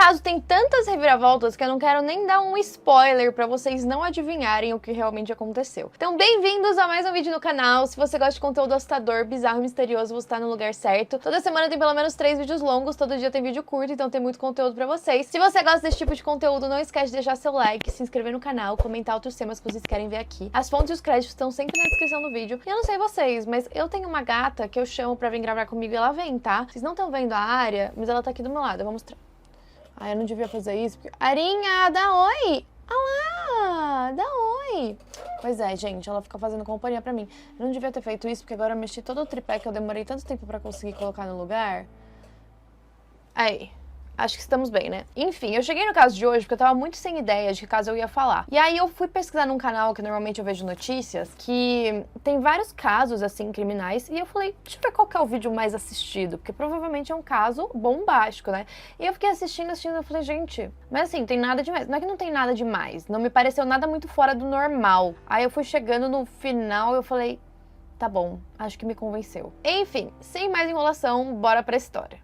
caso tem tantas reviravoltas que eu não quero nem dar um spoiler pra vocês não adivinharem o que realmente aconteceu. Então, bem-vindos a mais um vídeo no canal. Se você gosta de conteúdo assustador, bizarro e misterioso, você tá no lugar certo. Toda semana tem pelo menos 3 vídeos longos, todo dia tem vídeo curto, então tem muito conteúdo pra vocês. Se você gosta desse tipo de conteúdo, não esquece de deixar seu like, se inscrever no canal, comentar outros temas que vocês querem ver aqui. As fontes e os créditos estão sempre na descrição do vídeo. E eu não sei vocês, mas eu tenho uma gata que eu chamo pra vir gravar comigo e ela vem, tá? Vocês não estão vendo a área, mas ela tá aqui do meu lado, eu vou mostrar. Ai, eu não devia fazer isso, porque... Arinha, dá oi! Olá, dá oi! Pois é, gente, ela fica fazendo companhia pra mim. Eu não devia ter feito isso, porque agora eu mexi todo o tripé que eu demorei tanto tempo pra conseguir colocar no lugar. Aí. Acho que estamos bem, né? Enfim, eu cheguei no caso de hoje porque eu tava muito sem ideia de que caso eu ia falar. E aí eu fui pesquisar num canal que normalmente eu vejo notícias, que tem vários casos, assim, criminais, e eu falei, deixa eu ver qual que é o vídeo mais assistido, porque provavelmente é um caso bombástico, né? E eu fiquei assistindo, eu falei, gente, mas assim, tem nada demais. Não é que não tem nada demais, não me pareceu nada muito fora do normal. Aí eu fui chegando no final e eu falei, tá bom, acho que me convenceu. Enfim, sem mais enrolação, bora pra história.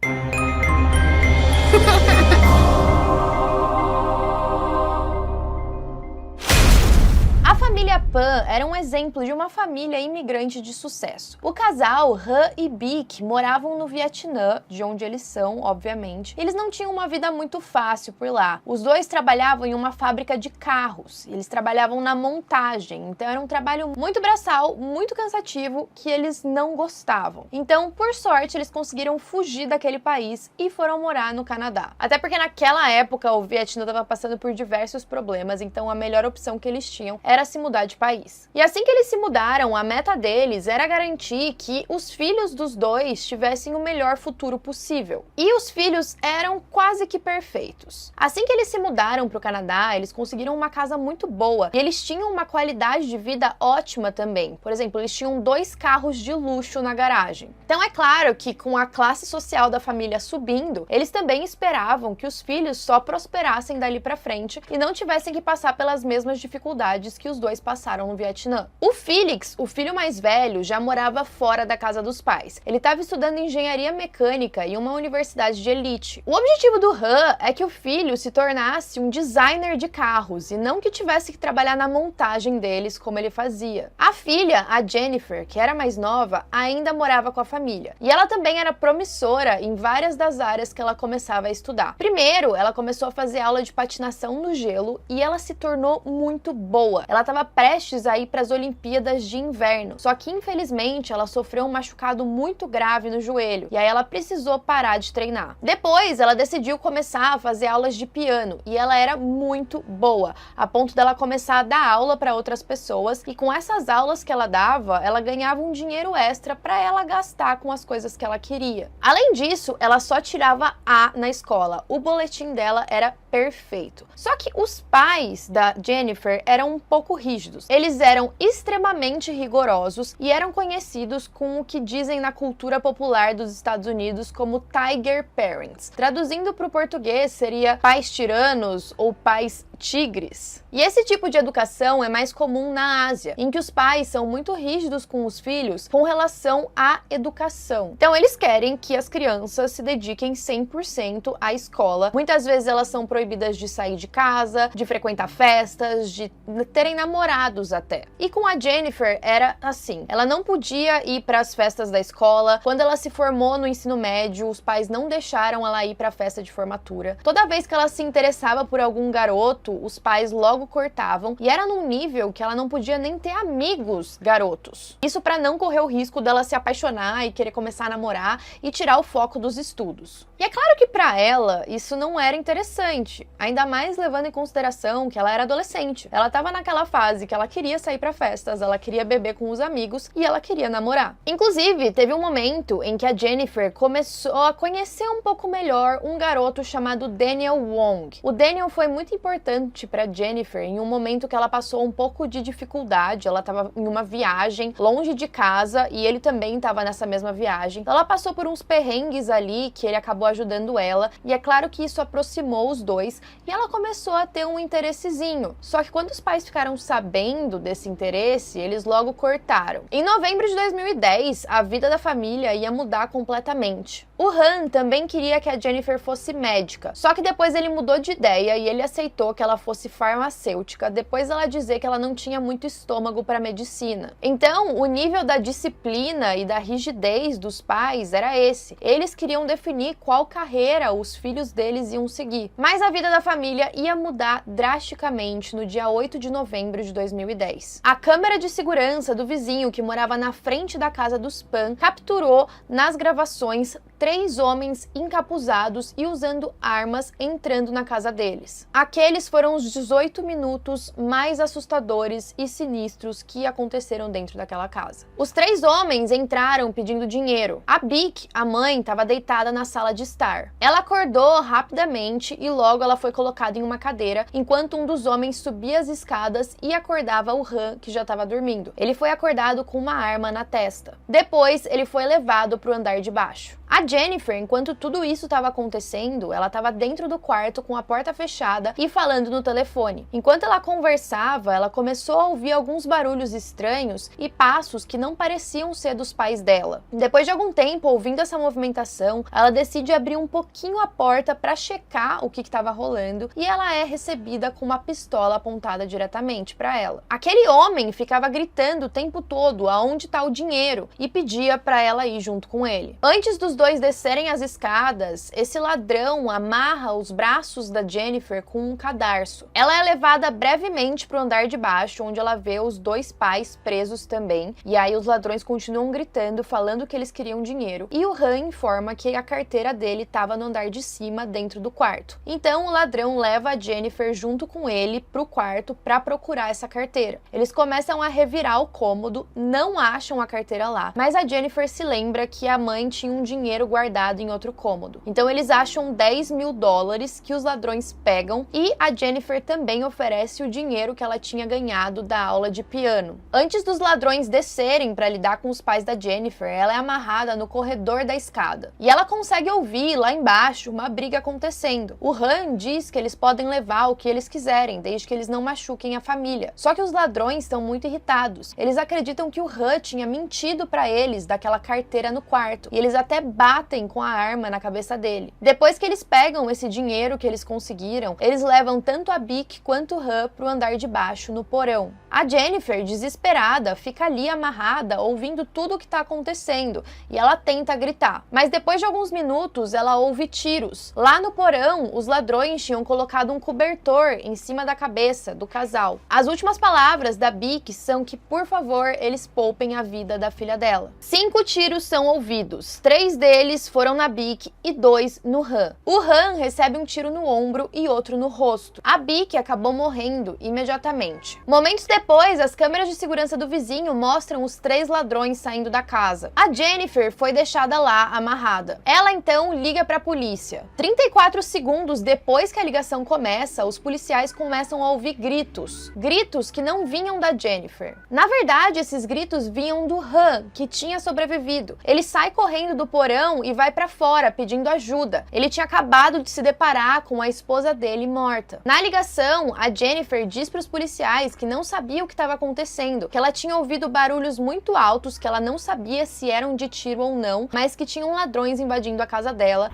A família Pan era um exemplo de uma família imigrante de sucesso. O casal, Han e Bic, moravam no Vietnã, de onde eles são, obviamente. Eles não tinham uma vida muito fácil por lá. Os dois trabalhavam em uma fábrica de carros. Eles trabalhavam na montagem, então era um trabalho muito braçal, muito cansativo, que eles não gostavam. Então, por sorte, eles conseguiram fugir daquele país e foram morar no Canadá. Até porque naquela época o Vietnã estava passando por diversos problemas, então a melhor opção que eles tinham era se mudar de país. E assim que eles se mudaram, a meta deles era garantir que os filhos dos dois tivessem o melhor futuro possível. E os filhos eram quase que perfeitos. Assim que eles se mudaram para o Canadá, eles conseguiram uma casa muito boa e eles tinham uma qualidade de vida ótima também. Por exemplo, eles tinham 2 carros de luxo na garagem. Então é claro que com a classe social da família subindo, eles também esperavam que os filhos só prosperassem dali para frente e não tivessem que passar pelas mesmas dificuldades que os dois passaram no Vietnã. O Felix, o filho mais velho, já morava fora da casa dos pais. Ele estava estudando engenharia mecânica em uma universidade de elite. O objetivo do Han é que o filho se tornasse um designer de carros e não que tivesse que trabalhar na montagem deles como ele fazia. A filha, a Jennifer, que era mais nova, ainda morava com a família. E ela também era promissora em várias das áreas que ela começava a estudar. Primeiro, ela começou a fazer aula de patinação no gelo e ela se tornou muito boa. Ela estava prestes a ir para as Olimpíadas de Inverno, só que infelizmente ela sofreu um machucado muito grave no joelho e aí ela precisou parar de treinar. Depois ela decidiu começar a fazer aulas de piano e ela era muito boa, a ponto dela começar a dar aula para outras pessoas e com essas aulas que ela dava, ela ganhava um dinheiro extra para ela gastar com as coisas que ela queria. Além disso, ela só tirava A na escola, o boletim dela era perfeito. Só que os pais da Jennifer eram um pouco rígidos. Eles eram extremamente rigorosos e eram conhecidos com o que dizem na cultura popular dos Estados Unidos como Tiger Parents. Traduzindo para o português seria pais tiranos ou pais tigres. E esse tipo de educação é mais comum na Ásia, em que os pais são muito rígidos com os filhos com relação à educação. Então eles querem que as crianças se dediquem 100% à escola. Muitas vezes elas são proibidas de sair de casa, de frequentar festas, de terem namorados até. E com a Jennifer era assim, ela não podia ir para as festas da escola. Quando ela se formou no ensino médio, os pais não deixaram ela ir para a festa de formatura. Toda vez que ela se interessava por algum garoto, os pais logo cortavam e era num nível que ela não podia nem ter amigos garotos. Isso para não correr o risco dela se apaixonar e querer começar a namorar e tirar o foco dos estudos. E é claro que para ela isso não era interessante, ainda mais levando em consideração que ela era adolescente. Ela estava naquela fase que ela queria sair para festas, ela queria beber com os amigos e ela queria namorar. Inclusive, teve um momento em que a Jennifer começou a conhecer um pouco melhor um garoto chamado Daniel Wong. O Daniel foi muito importante importante para Jennifer em um momento que ela passou um pouco de dificuldade. Ela estava em uma viagem longe de casa e ele também estava nessa mesma viagem. Ela passou por uns perrengues ali que ele acabou ajudando ela, e é claro que isso aproximou os dois e ela começou a ter um interessezinho. Só que quando os pais ficaram sabendo desse interesse, eles logo cortaram. Em novembro de 2010, a vida da família ia mudar completamente. O Han também queria que a Jennifer fosse médica, só que depois ele mudou de ideia e ele aceitou que ela fosse farmacêutica, depois ela dizer que ela não tinha muito estômago para medicina. Então, o nível da disciplina e da rigidez dos pais era esse. Eles queriam definir qual carreira os filhos deles iam seguir. Mas a vida da família ia mudar drasticamente no dia 8 de novembro de 2010. A câmera de segurança do vizinho que morava na frente da casa dos Pan capturou nas gravações 3 homens encapuzados e usando armas entrando na casa deles. Aqueles foram os 18 minutos mais assustadores e sinistros que aconteceram dentro daquela casa. Os 3 homens entraram pedindo dinheiro. A Beck, a mãe, estava deitada na sala de estar. Ela acordou rapidamente e logo ela foi colocada em uma cadeira, enquanto um dos homens subia as escadas e acordava o Han, que já estava dormindo. Ele foi acordado com uma arma na testa. Depois, ele foi levado para o andar de baixo. A Jennifer, enquanto tudo isso estava acontecendo, ela estava dentro do quarto com a porta fechada e falando no telefone. Enquanto ela conversava, ela começou a ouvir alguns barulhos estranhos e passos que não pareciam ser dos pais dela. Depois de algum tempo, ouvindo essa movimentação, ela decide abrir um pouquinho a porta para checar o que estava rolando e ela é recebida com uma pistola apontada diretamente para ela. Aquele homem ficava gritando o tempo todo aonde está o dinheiro e pedia para ela ir junto com ele. Antes dos dois descerem as escadas, esse ladrão amarra os braços da Jennifer com um cadarço. Ela é levada brevemente para o andar de baixo, onde ela vê os 2 pais presos também, e aí os ladrões continuam gritando, falando que eles queriam dinheiro, e o Han informa que a carteira dele estava no andar de cima, dentro do quarto. Então o ladrão leva a Jennifer junto com ele para o quarto para procurar essa carteira. Eles começam a revirar o cômodo, não acham a carteira lá, mas a Jennifer se lembra que a mãe tinha um dinheiro guardado em outro cômodo. Então eles acham $10.000 que os ladrões pegam e a Jennifer também oferece o dinheiro que ela tinha ganhado da aula de piano. Antes dos ladrões descerem para lidar com os pais da Jennifer, ela é amarrada no corredor da escada. E ela consegue ouvir lá embaixo uma briga acontecendo. O Han diz que eles podem levar o que eles quiserem, desde que eles não machuquem a família. Só que os ladrões estão muito irritados. Eles acreditam que o Han tinha mentido para eles daquela carteira no quarto. E eles até batem com a arma na cabeça dele. Depois que eles pegam esse dinheiro que eles conseguiram, eles levam tanto a Beck quanto o Han pro andar de baixo, no porão. A Jennifer, desesperada, fica ali amarrada, ouvindo tudo o que tá acontecendo, e ela tenta gritar. Mas depois de alguns minutos, ela ouve tiros. Lá no porão, os ladrões tinham colocado um cobertor em cima da cabeça do casal. As últimas palavras da Beck são que, por favor, eles poupem a vida da filha dela. 5 tiros são ouvidos. 3 deles foram na Beck e 2 no Han. O Han recebe um tiro no ombro e outro no rosto. A Beck acabou morrendo imediatamente. Momentos depois, as câmeras de segurança do vizinho mostram os 3 ladrões saindo da casa. A Jennifer foi deixada lá amarrada. Ela então liga para a polícia. 34 segundos depois que a ligação começa, os policiais começam a ouvir gritos. Gritos que não vinham da Jennifer. Na verdade, esses gritos vinham do Han, que tinha sobrevivido. Ele sai correndo do porão e vai para fora pedindo ajuda. Ele tinha acabado de se deparar com a esposa dele morta. Na ligação, a Jennifer diz para os policiais que não sabia o que estava acontecendo, que ela tinha ouvido barulhos muito altos, que ela não sabia se eram de tiro ou não, mas que tinham ladrões invadindo a casa dela.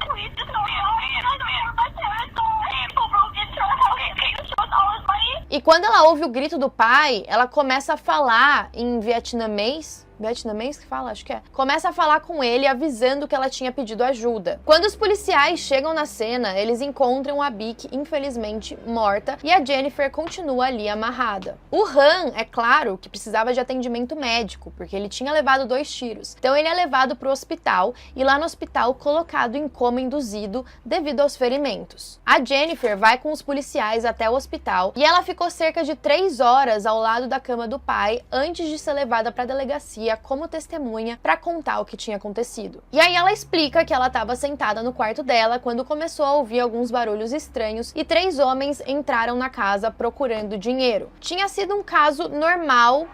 E quando ela ouve o grito do pai, ela começa a falar em vietnamês. Vietnamês que fala? Acho que é. Começa a falar com ele, avisando que ela tinha pedido ajuda. Quando os policiais chegam na cena, eles encontram a Beck, infelizmente, morta, e a Jennifer continua ali amarrada. O Han, é claro, que precisava de atendimento médico, porque ele tinha levado 2 tiros. Então ele é levado para o hospital, e lá no hospital colocado em coma induzido devido aos ferimentos. A Jennifer vai com os policiais até o hospital, e ela ficou cerca de 3 horas ao lado da cama do pai, antes de ser levada para a delegacia Maria como testemunha para contar o que tinha acontecido. E aí ela explica que ela estava sentada no quarto dela quando começou a ouvir alguns barulhos estranhos e 3 homens entraram na casa procurando dinheiro. Tinha sido um caso normal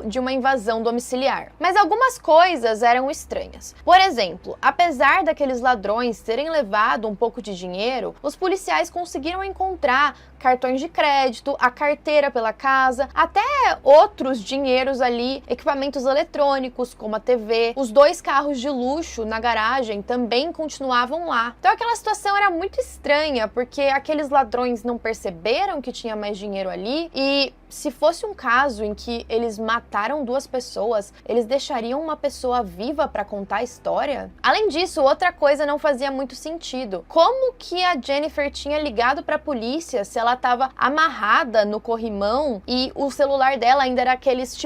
de uma invasão domiciliar. Mas algumas coisas eram estranhas. Por exemplo, apesar daqueles ladrões terem levado um pouco de dinheiro, os policiais conseguiram encontrar cartões de crédito, a carteira pela casa, até outros dinheiros ali, equipamentos eletrônicos, como a TV. Os 2 carros de luxo na garagem também continuavam lá. Então aquela situação era muito estranha, porque aqueles ladrões não perceberam que tinha mais dinheiro ali e se fosse um caso em que eles mataram 2 pessoas, eles deixariam uma pessoa viva para contar a história? Além disso, outra coisa não fazia muito sentido. Como que a Jennifer tinha ligado para a polícia se ela estava amarrada no corrimão e o celular dela ainda era aqueles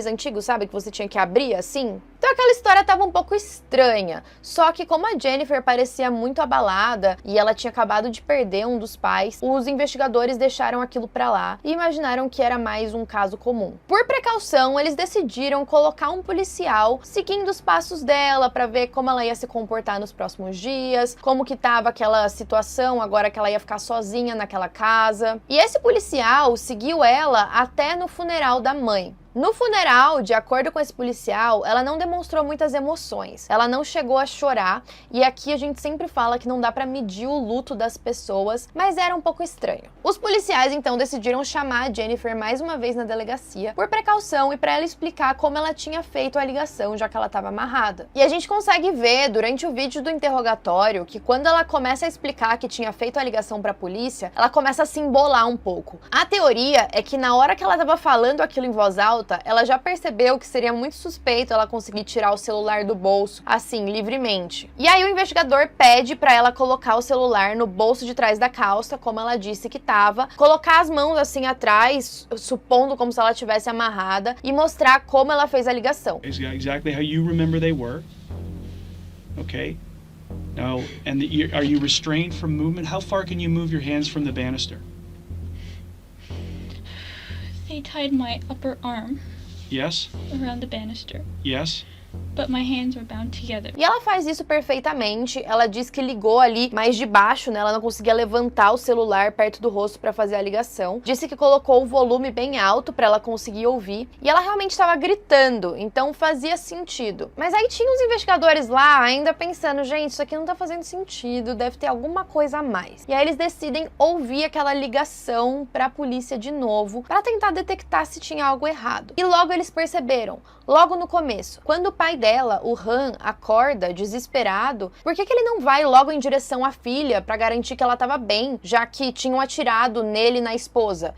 antigos, sabe, que você tinha que abrir assim? Então aquela história estava um pouco estranha. Só que como a Jennifer parecia muito abalada e ela tinha acabado de perder um dos pais, os investigadores deixaram aquilo para lá e imaginaram que era mais um caso comum. Por precaução, eles decidiram colocar um policial seguindo os passos dela para ver como ela ia se comportar nos próximos dias, como que estava aquela situação agora que ela ia ficar sozinha naquela casa. E esse policial seguiu ela até no funeral da mãe. No funeral, de acordo com esse policial, ela não demonstrou muitas emoções. Ela não chegou a chorar, e aqui a gente sempre fala que não dá pra medir o luto das pessoas, mas era um pouco estranho. Os policiais então decidiram chamar a Jennifer mais uma vez na delegacia, por precaução e pra ela explicar como ela tinha feito a ligação, já que ela estava amarrada. E a gente consegue ver durante o vídeo do interrogatório que quando ela começa a explicar que tinha feito a ligação pra polícia, ela começa a se embolar um pouco. A teoria é que na hora que ela estava falando aquilo em voz alta, ela já percebeu que seria muito suspeito ela conseguir tirar o celular do bolso, assim, livremente. E aí o investigador pede pra ela colocar o celular no bolso de trás da calça, como ela disse que tava, colocar as mãos assim atrás, supondo como se ela tivesse amarrada, e mostrar como ela fez a ligação. Exactly how you remember they were. Okay? Now, are you restrained from movement? How far can you move your hands from the banister? They tied my upper arm Yes? around the banister, Yes? but my hands were bound together. E ela faz isso perfeitamente. Ela diz que ligou ali mais de baixo, né? Ela não conseguia levantar o celular perto do rosto para fazer a ligação. Disse que colocou o volume bem alto para ela conseguir ouvir. E ela realmente estava gritando, então fazia sentido. Mas aí tinha os investigadores lá ainda pensando, gente, isso aqui não tá fazendo sentido, deve ter alguma coisa a mais. E aí eles decidem ouvir aquela ligação para a polícia de novo, para tentar detectar se tinha algo errado. E logo eles perceberam, logo no começo, quando o pai dela, o Han, acorda desesperado, por que ele não vai logo em direção à filha para garantir que ela estava bem, já que tinham atirado nele e na esposa?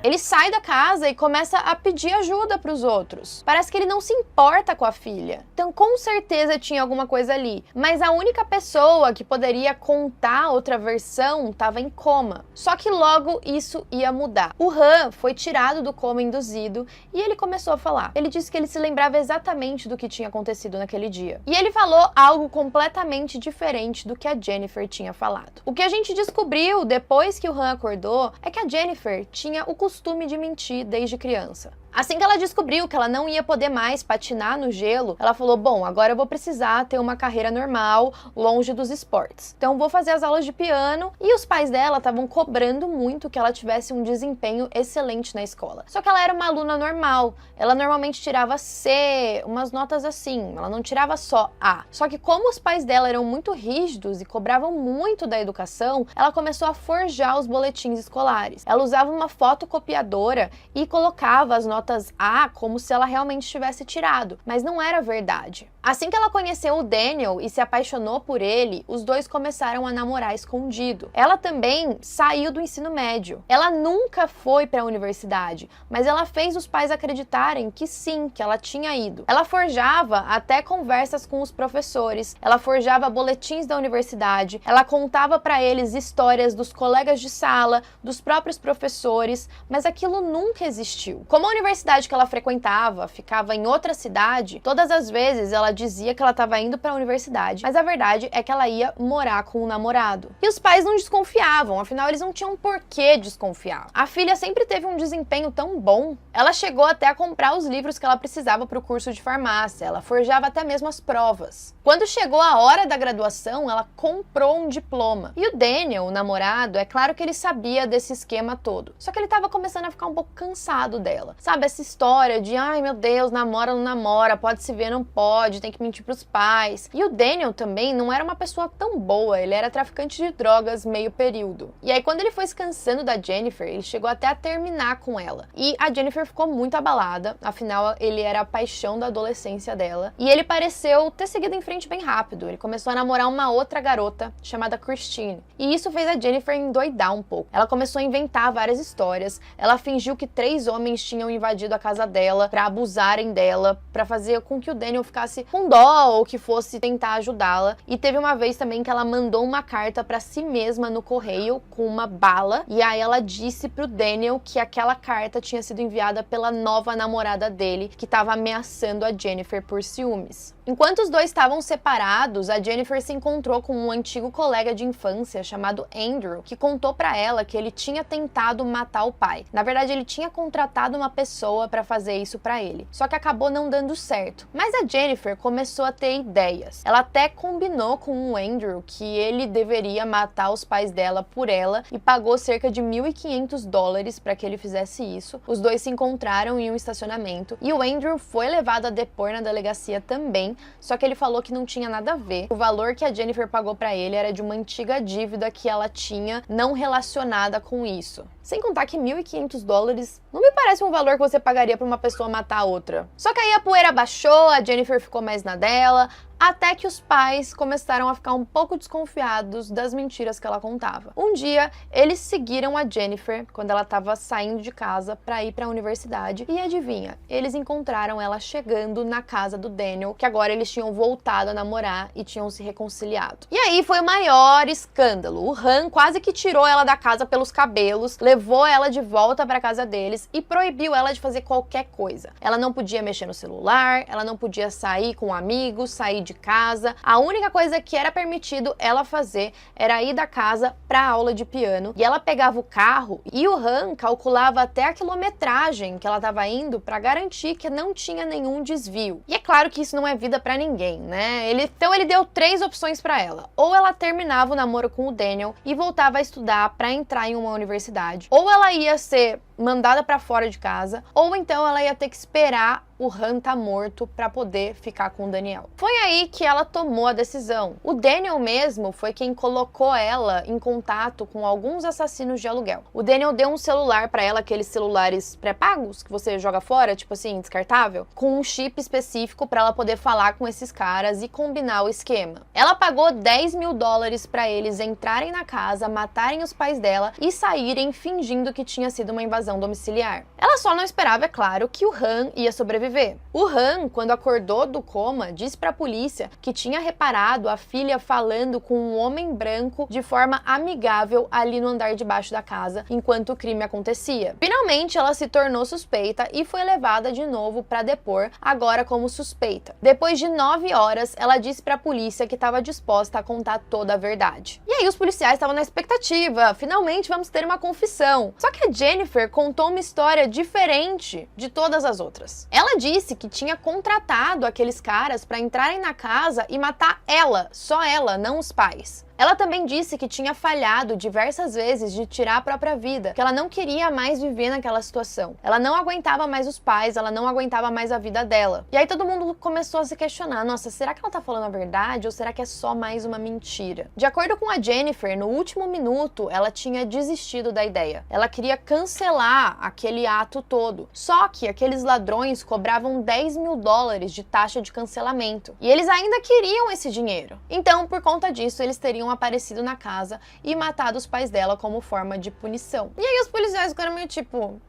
Ele sai da casa e começa a pedir ajuda para os outros. Parece que ele não se importa com a filha. Então, com certeza tinha alguma coisa ali. Mas a única pessoa que poderia contar outra versão estava em coma. Só que logo isso ia mudar. O Han foi tirado do coma induzido e ele começou a falar. Ele disse que ele se lembrava exatamente do que tinha acontecido naquele dia. E ele falou algo completamente diferente do que a Jennifer tinha falado. O que a gente descobriu depois que o Han acordou é que a Jennifer tinha o costume de mentir desde criança. Assim que ela descobriu que ela não ia poder mais patinar no gelo, ela falou, bom, agora eu vou precisar ter uma carreira normal, longe dos esportes. Então vou fazer as aulas de piano, e os pais dela estavam cobrando muito que ela tivesse um desempenho excelente na escola. Só que ela era uma aluna normal, ela normalmente tirava C, umas notas assim, ela não tirava só A. Só que como os pais dela eram muito rígidos e cobravam muito da educação, ela começou a forjar os boletins escolares. Ela usava uma fotocopiadora e colocava as notas A como se ela realmente tivesse tirado, mas não era verdade. Assim que ela conheceu o Daniel e se apaixonou por ele, os dois começaram a namorar escondido. Ela também saiu do ensino médio. Ela nunca foi para a universidade, mas ela fez os pais acreditarem que sim, que ela tinha ido. Ela forjava até conversas com os professores, ela forjava boletins da universidade, ela contava para eles histórias dos colegas de sala, dos próprios professores, mas aquilo nunca existiu. Como a universidade que ela frequentava ficava em outra cidade, todas as vezes ela dizia que ela estava indo para a universidade, mas a verdade é que ela ia morar com o namorado. E os pais não desconfiavam, afinal eles não tinham por que desconfiar. A filha sempre teve um desempenho tão bom. Ela chegou até a comprar os livros que ela precisava para o curso de farmácia, ela forjava até mesmo as provas. Quando chegou a hora da graduação, ela comprou um diploma. E o Daniel, o namorado, é claro que ele sabia desse esquema todo. Só que ele estava começando a ficar um pouco cansado dela. Sabe, essa história de, ai meu Deus, namora, não namora, pode se ver, não pode, tem que mentir pros pais. E o Daniel também não era uma pessoa tão boa, ele era traficante de drogas meio período. E aí quando ele foi se cansando da Jennifer, ele chegou até a terminar com ela. E a Jennifer ficou muito abalada, afinal ele era a paixão da adolescência dela. E ele pareceu ter seguido em frente bem rápido, ele começou a namorar uma outra garota chamada Christine. E isso fez a Jennifer endoidar um pouco. Ela começou a inventar várias histórias, ela fingiu que 3 homens tinham invadido a casa dela pra abusarem dela, pra fazer com que o Daniel ficasse com dó ou que fosse tentar ajudá-la. E teve uma vez também que ela mandou uma carta pra si mesma no correio com uma bala, e aí ela disse pro Daniel que aquela carta tinha sido enviada pela nova namorada dele, que estava ameaçando a Jennifer por ciúmes. Enquanto os dois estavam separados, a Jennifer se encontrou com um antigo colega de infância chamado Andrew, que contou pra ela que ele tinha tentado matar o pai. Na verdade, ele tinha contratado uma pessoa pra fazer isso pra ele, só que acabou não dando certo. Mas a Jennifer começou a ter ideias. Ela até combinou com o Andrew que ele deveria matar os pais dela por ela e pagou cerca de $1.500 para que ele fizesse isso. Os dois se encontraram em um estacionamento e o Andrew foi levado a depor na delegacia também, só que ele falou que não tinha nada a ver. O valor que a Jennifer pagou para ele era de uma antiga dívida que ela tinha não relacionada com isso. Sem contar que $1.500 não me parece um valor que você pagaria para uma pessoa matar a outra. Só que aí a poeira baixou, a Jennifer ficou mais na dela, até que os pais começaram a ficar um pouco desconfiados das mentiras que ela contava. Um dia, eles seguiram a Jennifer quando ela estava saindo de casa para ir para a universidade e adivinha, eles encontraram ela chegando na casa do Daniel, que agora eles tinham voltado a namorar e tinham se reconciliado. E aí foi o maior escândalo. O Han quase que tirou ela da casa pelos cabelos, levou ela de volta para casa deles e proibiu ela de fazer qualquer coisa. Ela não podia mexer no celular, ela não podia sair com amigos, sair de casa. A única coisa que era permitido ela fazer era ir da casa para aula de piano. E ela pegava o carro e o Han calculava até a quilometragem que ela estava indo para garantir que não tinha nenhum desvio. E é claro que isso não é vida para ninguém, né? Então ele deu 3 opções para ela. Ou ela terminava o namoro com o Daniel e voltava a estudar para entrar em uma universidade, ou ela ia ser mandada para fora de casa, ou então ela ia ter que esperar o Han tá morto para poder ficar com o Daniel. Foi aí que ela tomou a decisão. O Daniel mesmo foi quem colocou ela em contato com alguns assassinos de aluguel. O Daniel deu um celular para ela, aqueles celulares pré-pagos que você joga fora, tipo assim, descartável, com um chip específico para ela poder falar com esses caras e combinar o esquema. Ela pagou $10.000 para eles entrarem na casa, matarem os pais dela e saírem fingindo que tinha sido uma invasão domiciliar. Ela só não esperava, é claro, que o Han ia sobreviver. O Han, quando acordou do coma, disse para a polícia que tinha reparado a filha falando com um homem branco de forma amigável ali no andar de baixo da casa, enquanto o crime acontecia. Finalmente, ela se tornou suspeita e foi levada de novo para depor, agora como suspeita. Depois de 9 horas, ela disse para a polícia que estava disposta a contar toda a verdade. E aí os policiais estavam na expectativa, finalmente vamos ter uma confissão. Só que a Jennifer contou uma história diferente de todas as outras. Ela disse que tinha contratado aqueles caras para entrarem na casa e matar ela, só ela, não os pais. Ela também disse que tinha falhado diversas vezes de tirar a própria vida, que ela não queria mais viver naquela situação. Ela não aguentava mais os pais, ela não aguentava mais a vida dela. E aí todo mundo começou a se questionar, nossa, será que ela tá falando a verdade ou será que é só mais uma mentira? De acordo com a Jennifer, no último minuto, ela tinha desistido da ideia. Ela queria cancelar aquele ato todo. Só que aqueles ladrões cobravam $10.000 de taxa de cancelamento. E eles ainda queriam esse dinheiro. Então, por conta disso, eles teriam aparecido na casa e matado os pais dela como forma de punição. E aí os policiais ficaram meio tipo...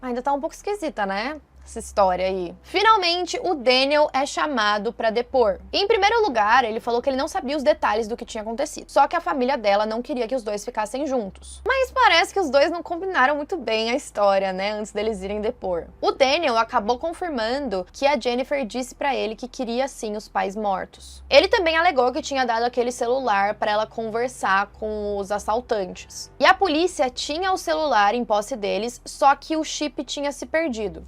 ainda tá um pouco esquisita, né? essa história aí. Finalmente, o Daniel é chamado pra depor. Em primeiro lugar, ele falou que ele não sabia os detalhes do que tinha acontecido, só que a família dela não queria que os dois ficassem juntos. Mas parece que os dois não combinaram muito bem a história, né, antes deles irem depor. O Daniel acabou confirmando que a Jennifer disse pra ele que queria sim os pais mortos. Ele também alegou que tinha dado aquele celular pra ela conversar com os assaltantes. E a polícia tinha o celular em posse deles, só que o chip tinha se perdido.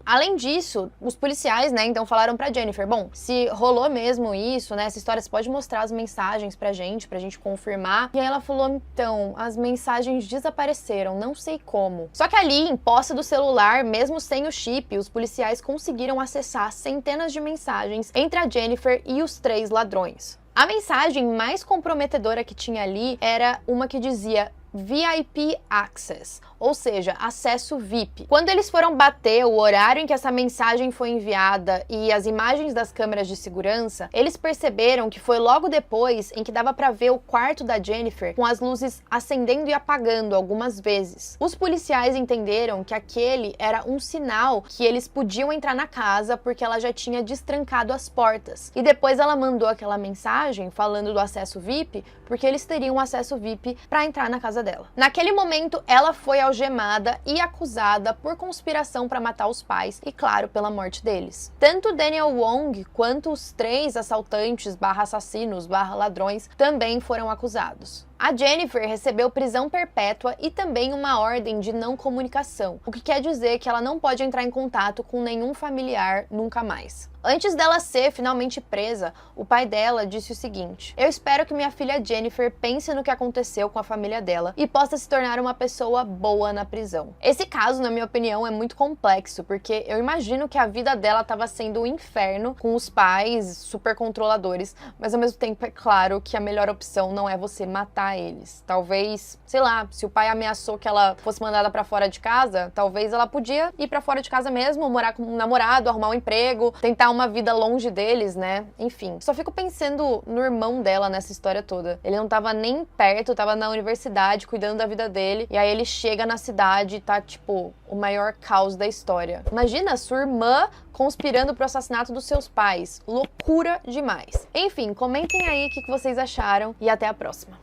Além disso, os policiais, né, então falaram pra Jennifer, bom, se rolou mesmo isso, né, essa história, você pode mostrar as mensagens pra gente confirmar. E aí ela falou, então, as mensagens desapareceram, não sei como. Só que ali, em posse do celular, mesmo sem o chip, os policiais conseguiram acessar centenas de mensagens entre a Jennifer e os 3 ladrões. A mensagem mais comprometedora que tinha ali era uma que dizia VIP Access, ou seja, acesso VIP. Quando eles foram bater o horário em que essa mensagem foi enviada e as imagens das câmeras de segurança, eles perceberam que foi logo depois em que dava pra ver o quarto da Jennifer com as luzes acendendo e apagando algumas vezes. Os policiais entenderam que aquele era um sinal que eles podiam entrar na casa porque ela já tinha destrancado as portas. E depois ela mandou aquela mensagem falando do acesso VIP porque eles teriam acesso VIP pra entrar na casa dela. Naquele momento, ela foi algemada e acusada por conspiração para matar os pais e, claro, pela morte deles. Tanto Daniel Wong quanto os 3 assaltantes /assassinos /ladrões também foram acusados. A Jennifer recebeu prisão perpétua e também uma ordem de não comunicação, o que quer dizer que ela não pode entrar em contato com nenhum familiar nunca mais. Antes dela ser finalmente presa, o pai dela disse o seguinte: eu espero que minha filha Jennifer pense no que aconteceu com a família dela e possa se tornar uma pessoa boa na prisão. Esse caso, na minha opinião, é muito complexo, porque eu imagino que a vida dela estava sendo um inferno com os pais super controladores, mas ao mesmo tempo é claro que a melhor opção não é você matar eles. Talvez, sei lá, se o pai ameaçou que ela fosse mandada pra fora de casa, talvez ela podia ir pra fora de casa mesmo, morar com um namorado, arrumar um emprego, tentar uma vida longe deles, né? Enfim, só fico pensando no irmão dela nessa história toda. Ele não tava nem perto, tava na universidade, cuidando da vida dele, e aí ele chega na cidade e tá, tipo, o maior caos da história. Imagina, sua irmã conspirando pro assassinato dos seus pais. Loucura demais. Enfim, comentem aí o que vocês acharam e até a próxima.